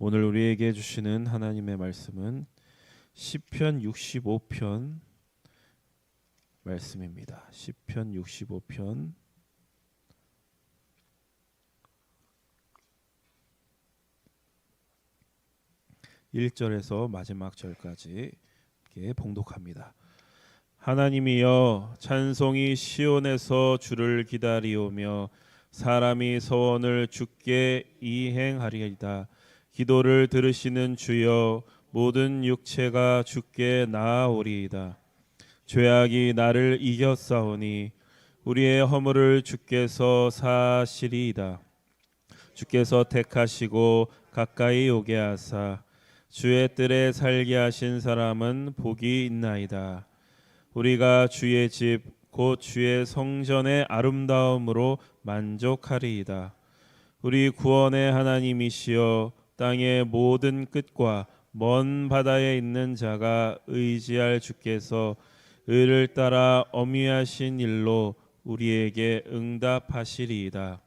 오늘 우리에게 주시는 하나님의 말씀은 시편 65편 말씀입니다. 시편 65편 1절에서 마지막 절까지 이렇게 봉독합니다. 하나님이여, 찬송이 시온에서 주를 기다리오며 사람이 서원을 주께 이행하리이다. 기도를 들으시는 주여, 모든 육체가 주께 나아오리이다. 죄악이 나를 이겼사오니 우리의 허물을 주께서 사하시리이다. 주께서 택하시고 가까이 오게 하사 주의 뜰에 살게 하신 사람은 복이 있나이다. 우리가 주의 집 곧 주의 성전의 아름다움으로 만족하리이다. 우리 구원의 하나님이시여, 땅의 모든 끝과 먼 바다에 있는 자가 의지할 주께서 의를 따라 엄위하신 일로 우리에게 응답하시리이다.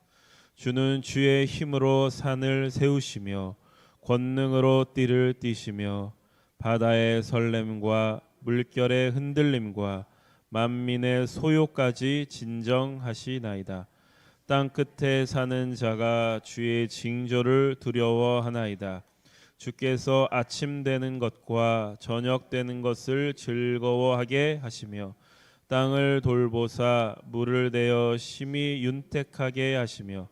주는 주의 힘으로 산을 세우시며 권능으로 띠를 띠시며 바다의 설렘과 물결의 흔들림과 만민의 소요까지 진정하시나이다. 땅 끝에 사는 자가 주의 징조를 두려워하나이다. 주께서 아침 되는 것과 저녁 되는 것을 즐거워하게 하시며 땅을 돌보사 물을 대어 심히 윤택하게 하시며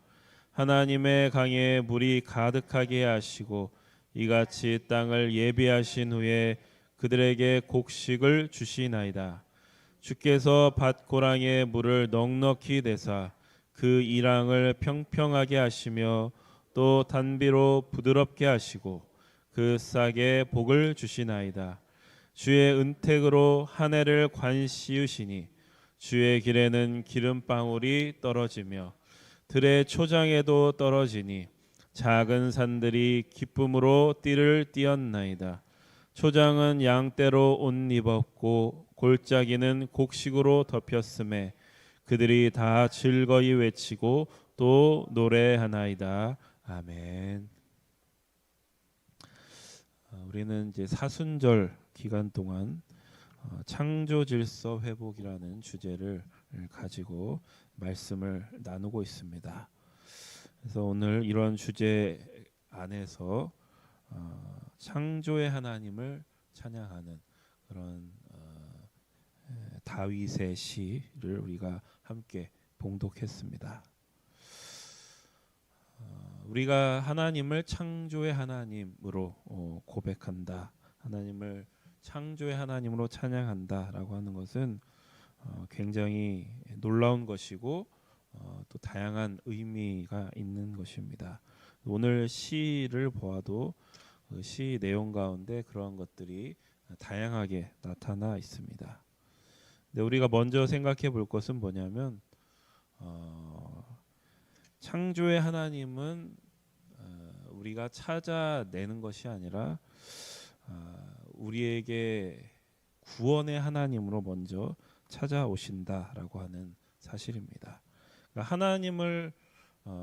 하나님의 강에 물이 가득하게 하시고 이같이 땅을 예비하신 후에 그들에게 곡식을 주시나이다. 주께서 밭고랑에 물을 넉넉히 대사 그 이랑을 평평하게 하시며 또 단비로 부드럽게 하시고 그 싹에 복을 주시나이다. 주의 은택으로 한 해를 관시우시니 주의 길에는 기름방울이 떨어지며 들의 초장에도 떨어지니 작은 산들이 기쁨으로 띠를 띠었나이다. 초장은 양떼로 옷 입었고 골짜기는 곡식으로 덮였음에 그들이 다 즐거이 외치고 또 노래하나이다. 아멘. 우리는 이제 사순절 기간 동안 창조 질서 회복이라는 주제를 가지고 말씀을 나누고 있습니다. 그래서 오늘 이런 주제 안에서 창조의 하나님을 찬양하는 그런 다윗의 시를 우리가 함께 봉독했습니다. 우리가 하나님을 창조의 하나님으로 고백한다, 하나님을 창조의 하나님으로 찬양한다라고 하는 것은 굉장히 놀라운 것이고 또 다양한 의미가 있는 것입니다. 오늘 시를 보아도 그 시 내용 가운데 그러한 것들이 다양하게 나타나 있습니다. 근데 우리가 먼저 생각해 볼 것은 뭐냐면 창조의 하나님은 우리가 찾아내는 것이 아니라 우리에게 구원의 하나님으로 먼저 찾아오신다라고 하는 사실입니다. 그러니까 하나님을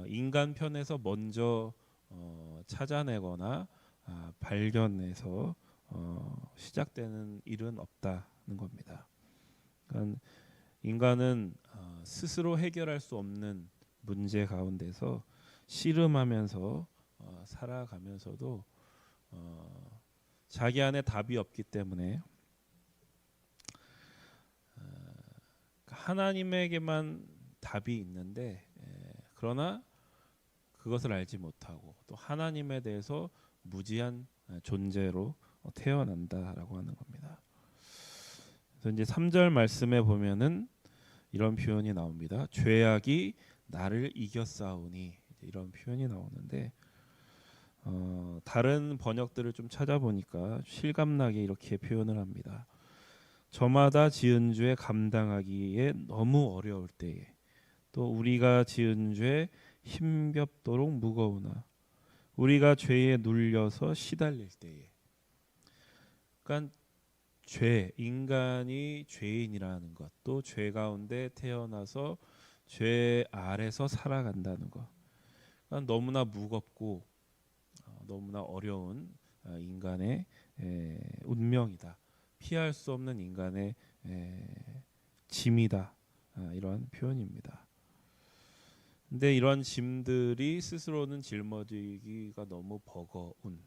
인간 편에서 먼저 찾아내거나 발견해서 시작되는 일은 없다는 겁니다. 그러니까 인간은 스스로 해결할 수 없는 문제 가운데서 씨름하면서 살아가면서도 자기 안에 답이 없기 때문에 하나님에게만 답이 있는데 그러나 그것을 알지 못하고 또 하나님에 대해서 무지한 존재로 태어난다라고 하는 겁니다. 그래서 이제 3절 말씀에 보면은 이런 표현이 나옵니다. 죄악이 나를 이겼사오니, 이런 표현이 나오는데 다른 번역들을 좀 찾아보니까 실감나게 이렇게 표현을 합니다. 저마다 지은 죄 감당하기에 너무 어려울 때에, 또 우리가 지은 죄 힘겹도록 무거우나 우리가 죄에 눌려서 시달릴 때에. 그러니까 죄, 인간이 죄인이라는 것, 또 죄 가운데 태어나서 죄 아래서 살아간다는 것, 그러니까 너무나 무겁고 너무나 어려운 인간의 운명이다. 피할 수 없는 인간의 짐이다. 이런 표현입니다. 근데 이런 짐들이 스스로는 짊어지기가 너무 버거운,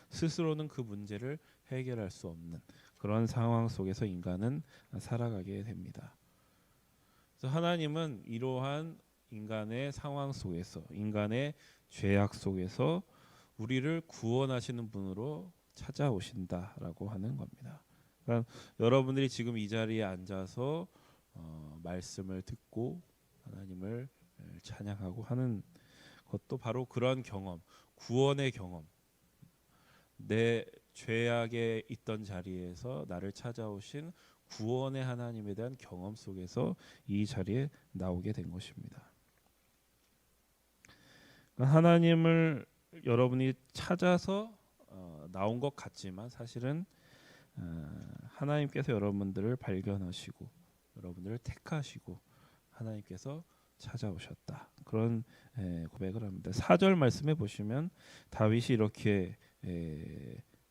스스로는 그 문제를 해결할 수 없는 그런 상황 속에서 인간은 살아가게 됩니다. 그래서 하나님은 이러한 인간의 상황 속에서, 인간의 죄악 속에서 우리를 구원하시는 분으로 찾아오신다라고 하는 겁니다. 그러니까 여러분들이 지금 이 자리에 앉아서 말씀을 듣고 하나님을 찬양하고 하는 것도 바로 그런 경험, 구원의 경험, 내 죄악에 있던 자리에서 나를 찾아오신 구원의 하나님에 대한 경험 속에서 이 자리에 나오게 된 것입니다. 하나님을 여러분이 찾아서 나온 것 같지만 사실은 하나님께서 여러분들을 발견하시고 여러분들을 택하시고 하나님께서 찾아오셨다. 그런 고백을 합니다. 4절 말씀에 보시면 다윗이 이렇게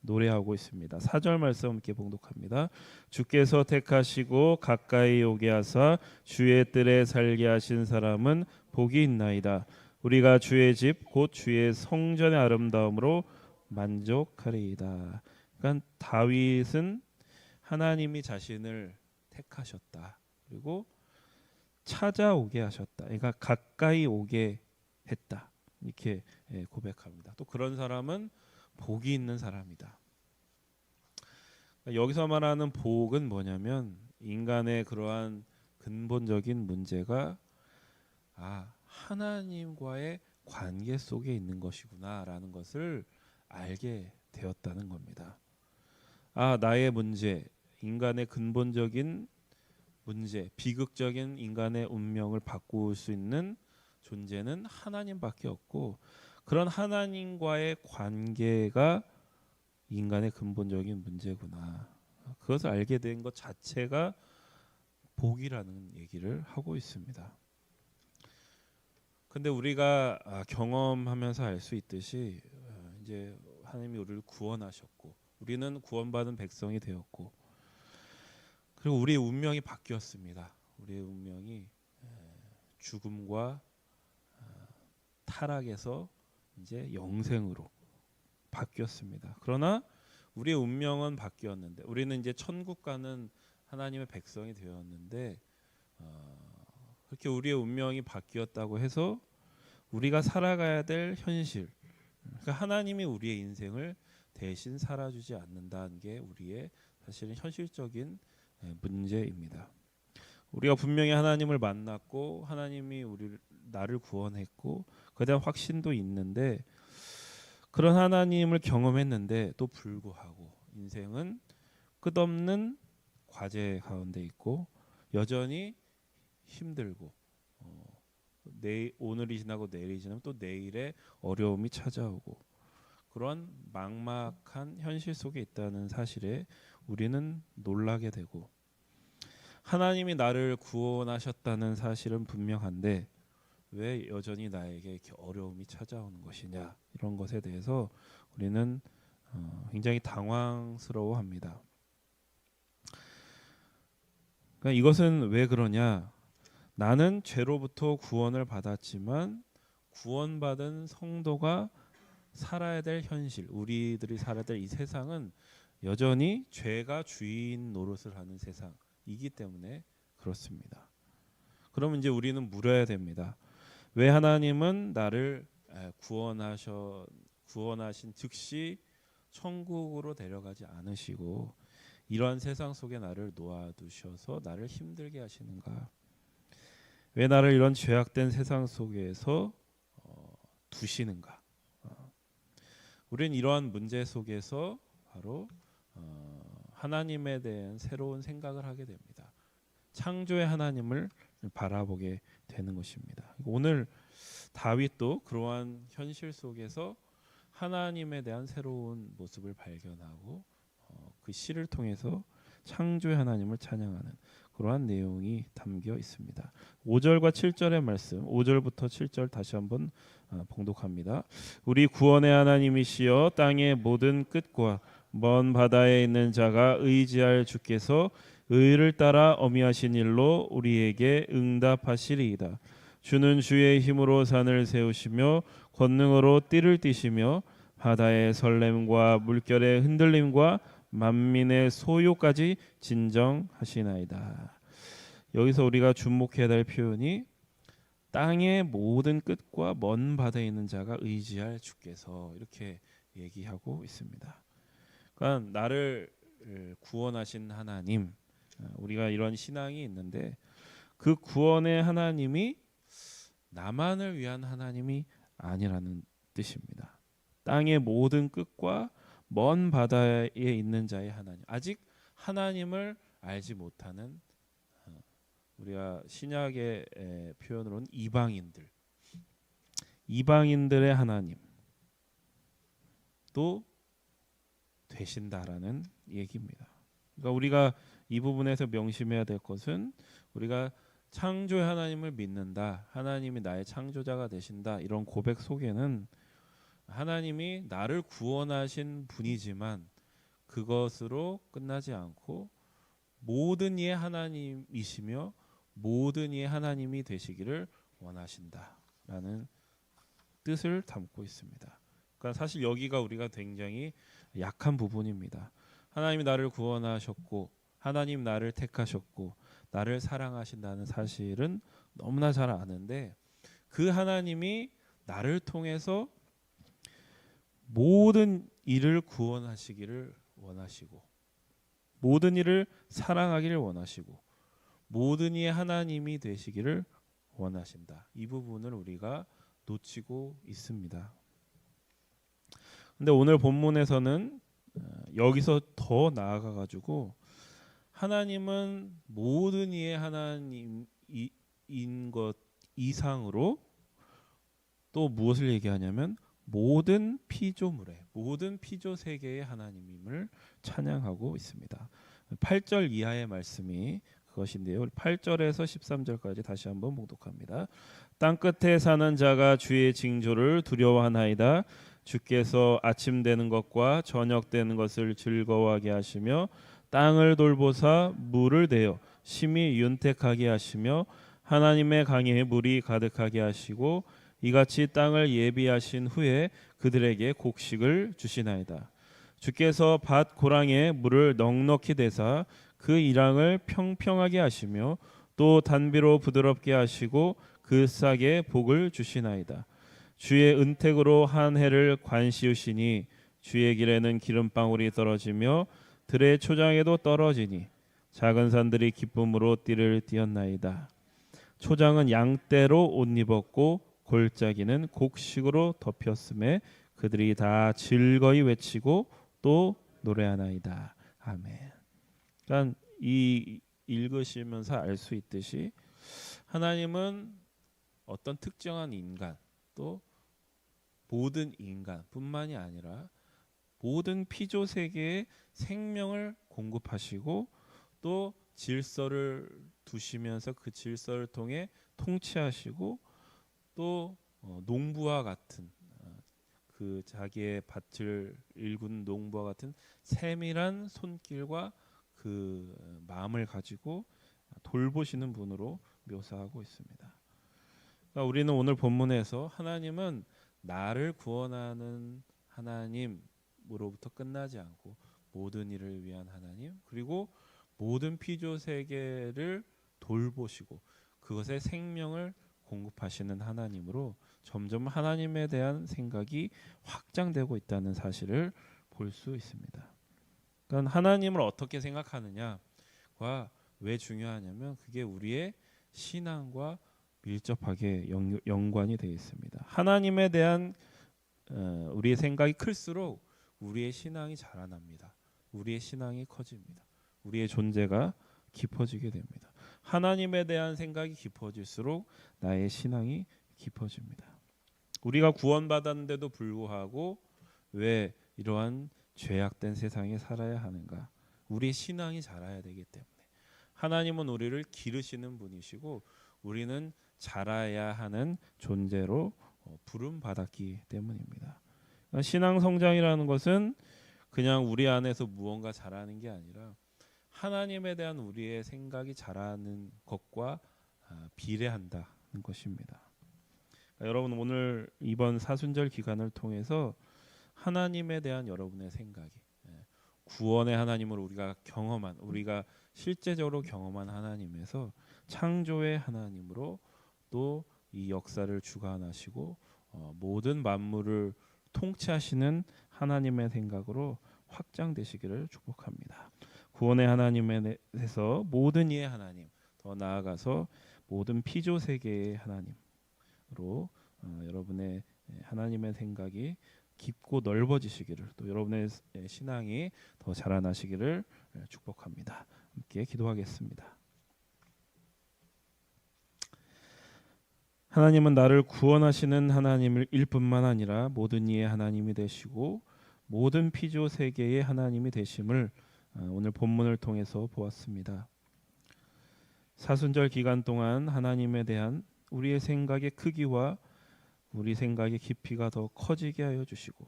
노래하고 있습니다. 4절 말씀 함께 봉독합니다. 주께서 택하시고 가까이 오게 하사 주의 뜰에 살게 하신 사람은 복이 있나이다. 우리가 주의 집 곧 주의 성전의 아름다움으로 만족하리이다. 그러니까 다윗은 하나님이 자신을 택하셨다. 그리고 찾아오게 하셨다. 그러니까 가까이 오게 했다. 이렇게 고백합니다. 또 그런 사람은 복이 있는 사람이다. 여기서 말하는 복은 뭐냐면 인간의 그러한 근본적인 문제가 하나님과의 관계 속에 있는 것이구나라는 것을 알게 되었다는 겁니다. 나의 문제, 인간의 근본적인 문제, 비극적인 인간의 운명을 바꿀 수 있는 존재는 하나님밖에 없고 그런 하나님과의 관계가 인간의 근본적인 문제구나. 그것을 알게 된 것 자체가 복이라는 얘기를 하고 있습니다. 근데 우리가 경험하면서 알 수 있듯이 이제 하나님이 우리를 구원하셨고 우리는 구원받은 백성이 되었고 그리고 우리의 운명이 바뀌었습니다. 우리의 운명이 죽음과 타락에서 이제 영생으로 바뀌었습니다. 그러나 우리의 운명은 바뀌었는데 우리는 이제 천국 가는 하나님의 백성이 되었는데 그렇게 우리의 운명이 바뀌었다고 해서 우리가 살아가야 될 현실, 그러니까 하나님이 우리의 인생을 대신 살아주지 않는다는 게 우리의 사실은 현실적인 문제입니다. 우리가 분명히 하나님을 만났고 하나님이 나를 구원했고 그에 대한 확신도 있는데 그런 하나님을 경험했는데 또 불구하고 인생은 끝없는 과제 가운데 있고 여전히 힘들고 오늘이 지나고 내일이 지나면 또 내일의 어려움이 찾아오고 그런 막막한 현실 속에 있다는 사실에 우리는 놀라게 되고 하나님이 나를 구원하셨다는 사실은 분명한데 왜 여전히 나에게 이렇게 어려움이 찾아오는 것이냐 이런 것에 대해서 우리는 굉장히 당황스러워합니다. 그러니까 이것은 왜 그러냐? 나는 죄로부터 구원을 받았지만 구원받은 성도가 살아야 될 현실, 우리들이 살아야 될 이 세상은 여전히 죄가 주인 노릇을 하는 세상이기 때문에 그렇습니다. 그러면 이제 우리는 물어야 됩니다. 왜 하나님은 나를 구원하신 즉시 천국으로 데려가지 않으시고 이러한 세상 속에 나를 놓아두셔서 나를 힘들게 하시는가? 왜 나를 이런 죄악된 세상 속에서 두시는가? 우리는 이러한 문제 속에서 바로 하나님에 대한 새로운 생각을 하게 됩니다. 창조의 하나님을 바라보게 되는 것입니다. 오늘 다윗도 그러한 현실 속에서 하나님에 대한 새로운 모습을 발견하고 그 시를 통해서 창조의 하나님을 찬양하는 그러한 내용이 담겨 있습니다. 5절과 7절의 말씀, 5절부터 7절 다시 한번 봉독합니다. 우리 구원의 하나님이시여 땅의 모든 끝과 먼 바다에 있는 자가 의지할 주께서 의를 따라 어미하신 일로 우리에게 응답하시리이다. 주는 주의 힘으로 산을 세우시며 권능으로 띠를 띠시며 바다의 설렘과 물결의 흔들림과 만민의 소요까지 진정하시나이다. 여기서 우리가 주목해야 될 표현이 땅의 모든 끝과 먼 바다에 있는 자가 의지할 주께서, 이렇게 얘기하고 있습니다. 그러니까 나를 구원하신 하나님, 우리가 이런 신앙이 있는데 그 구원의 하나님이 나만을 위한 하나님이 아니라는 뜻입니다. 땅의 모든 끝과 먼 바다에 있는 자의 하나님, 아직 하나님을 알지 못하는, 우리가 신약의 표현으로는 이방인들의 하나님 또 되신다라는 얘기입니다. 그러니까 우리가 이 부분에서 명심해야 될 것은, 우리가 창조의 하나님을 믿는다, 하나님이 나의 창조자가 되신다, 이런 고백 속에는 하나님이 나를 구원하신 분이지만 그것으로 끝나지 않고 모든 이의 하나님이시며 모든 이의 하나님이 되시기를 원하신다라는 뜻을 담고 있습니다. 그러니까 사실 여기가 우리가 굉장히 약한 부분입니다. 하나님이 나를 구원하셨고 하나님 나를 택하셨고 나를 사랑하신다는 사실은 너무나 잘 아는데, 그 하나님이 나를 통해서 모든 일을 구원하시기를 원하시고 모든 일을 사랑하기를 원하시고 모든 이의 하나님이 되시기를 원하신다. 이 부분을 우리가 놓치고 있습니다. 근데 오늘 본문에서는 여기서 더 나아가 가지고 하나님은 모든 이의 하나님인 것 이상으로 또 무엇을 얘기하냐면 모든 피조물의, 모든 피조 세계의 하나님임을 찬양하고 있습니다. 8절 이하의 말씀이 그것인데요. 8절에서 13절까지 다시 한번 봉독합니다. 땅 끝에 사는 자가 주의 징조를 두려워하나이다. 주께서 아침 되는 것과 저녁 되는 것을 즐거워하게 하시며 땅을 돌보사 물을 대어 심히 윤택하게 하시며 하나님의 강에 물이 가득하게 하시고 이같이 땅을 예비하신 후에 그들에게 곡식을 주시나이다. 주께서 밭 고랑에 물을 넉넉히 대사 그 이랑을 평평하게 하시며 또 단비로 부드럽게 하시고 그 싹에 복을 주시나이다. 주의 은택으로 한 해를 관시우시니 주의 길에는 기름방울이 떨어지며 들의 초장에도 떨어지니 작은 산들이 기쁨으로 띠를 띠었나이다. 초장은 양떼로 옷 입었고 골짜기는 곡식으로 덮였음에 그들이 다 즐거이 외치고 또 노래하나이다. 아멘. 그러니까 이 읽으시면서 알 수 있듯이 하나님은 어떤 특정한 인간, 또 모든 인간뿐만이 아니라 모든 피조 세계에 생명을 공급하시고 또 질서를 두시면서 그 질서를 통해 통치하시고 또 농부와 같은 그 자기의 밭을 일군 농부와 같은 세밀한 손길과 그 마음을 가지고 돌보시는 분으로 묘사하고 있습니다. 그러니까 우리는 오늘 본문에서 하나님은 나를 구원하는 하나님으로부터 끝나지 않고 모든 일을 위한 하나님, 그리고 모든 피조 세계를 돌보시고 그것에 생명을 공급하시는 하나님으로 점점 하나님에 대한 생각이 확장되고 있다는 사실을 볼 수 있습니다. 그러니까 하나님을 어떻게 생각하느냐가 왜 중요하냐면 그게 우리의 신앙과 밀접하게 연관이 되어 있습니다. 하나님에 대한 우리의 생각이 클수록 우리의 신앙이 자라납니다. 우리의 신앙이 커집니다. 우리의 존재가 깊어지게 됩니다. 하나님에 대한 생각이 깊어질수록 나의 신앙이 깊어집니다. 우리가 구원받았는데도 불구하고 왜 이러한 죄악된 세상에 살아야 하는가? 우리의 신앙이 자라야 되기 때문에, 하나님은 우리를 기르시는 분이시고 우리는 자라야 하는 존재로 부름 받았기 때문입니다. 그러니까 신앙 성장이라는 것은 그냥 우리 안에서 무언가 자라는 게 아니라 하나님에 대한 우리의 생각이 자라는 것과 비례한다는 것입니다. 그러니까 여러분 오늘 이번 사순절 기간을 통해서 하나님에 대한 여러분의 생각이 구원의 하나님을 우리가 경험한 우리가 실제적으로 경험한 하나님에서 창조의 하나님으로 또 이 역사를 주관하시고 모든 만물을 통치하시는 하나님의 생각으로 확장되시기를 축복합니다. 구원의 하나님에서 모든 이의 하나님, 더 나아가서 모든 피조 세계의 하나님으로 여러분의 하나님의 생각이 깊고 넓어지시기를 또 여러분의 신앙이 더 자라나시기를 축복합니다. 함께 기도하겠습니다. 하나님은 나를 구원하시는 하나님일 뿐만 아니라 모든 이의 하나님이 되시고 모든 피조 세계의 하나님이 되심을 오늘 본문을 통해서 보았습니다. 사순절 기간 동안 하나님에 대한 우리의 생각의 크기와 우리 생각의 깊이가 더 커지게 하여 주시고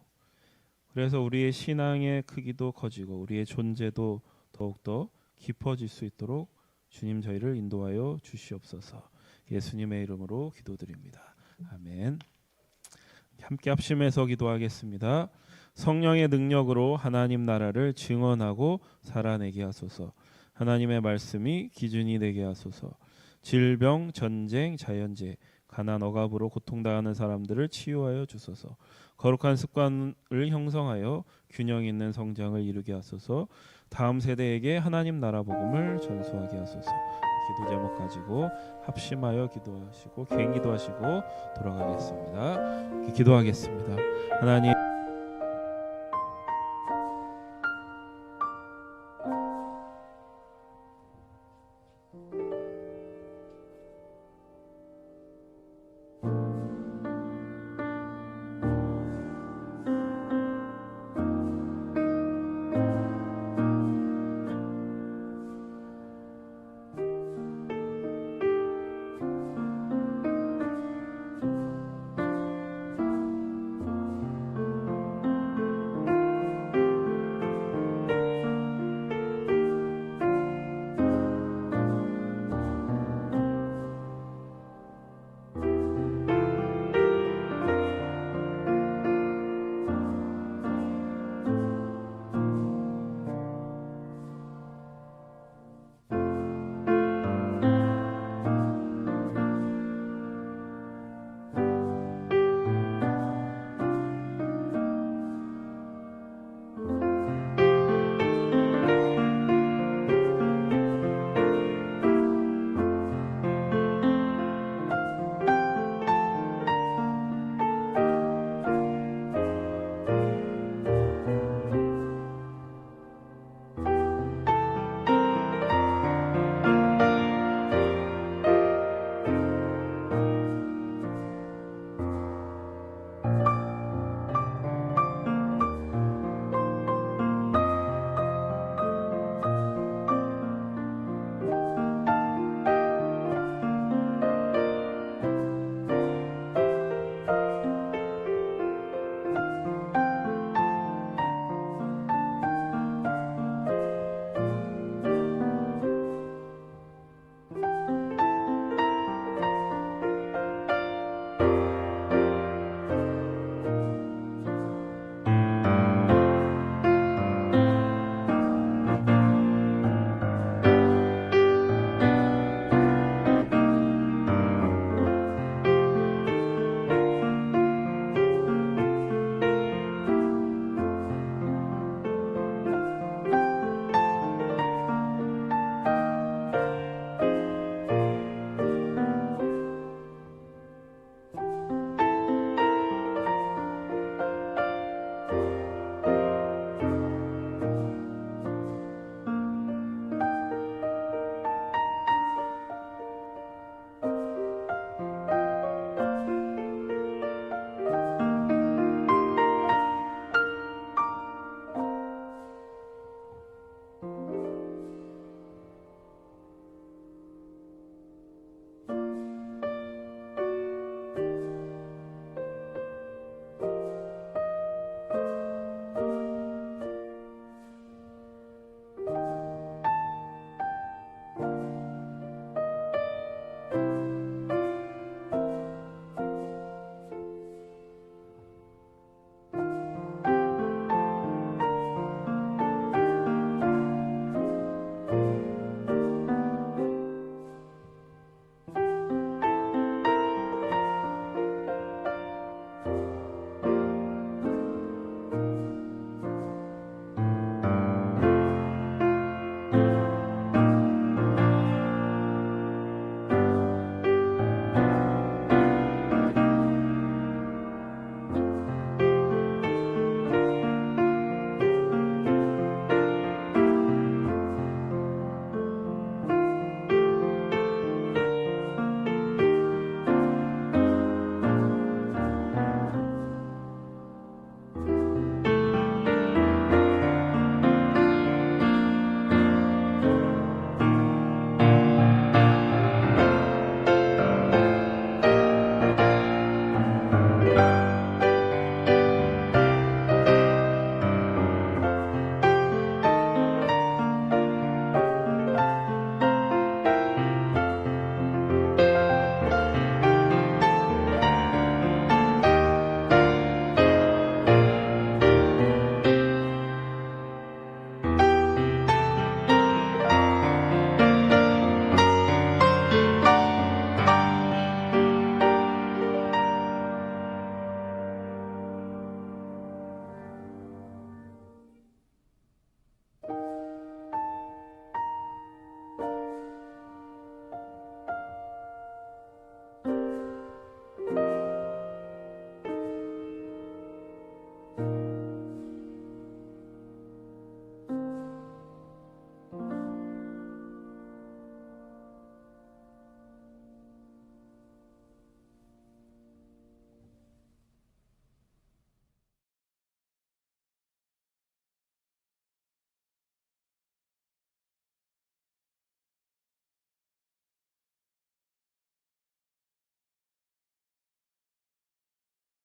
그래서 우리의 신앙의 크기도 커지고 우리의 존재도 더욱더 깊어질 수 있도록 주님 저희를 인도하여 주시옵소서. 예수님의 이름으로 기도드립니다. 아멘. 함께 합심해서 기도하겠습니다. 성령의 능력으로 하나님 나라를 증언하고 살아내게 하소서. 하나님의 말씀이 기준이 되게 하소서. 질병, 전쟁, 자연재해, 가난, 억압으로 고통당하는 사람들을 치유하여 주소서. 거룩한 습관을 형성하여 균형 있는 성장을 이루게 하소서. 다음 세대에게 하나님 나라 복음을 전수하게 하소서. 기도 제목 가지고 합심하여 기도하시고 개인 기도하시고 돌아가겠습니다. 기도하겠습니다. 하나님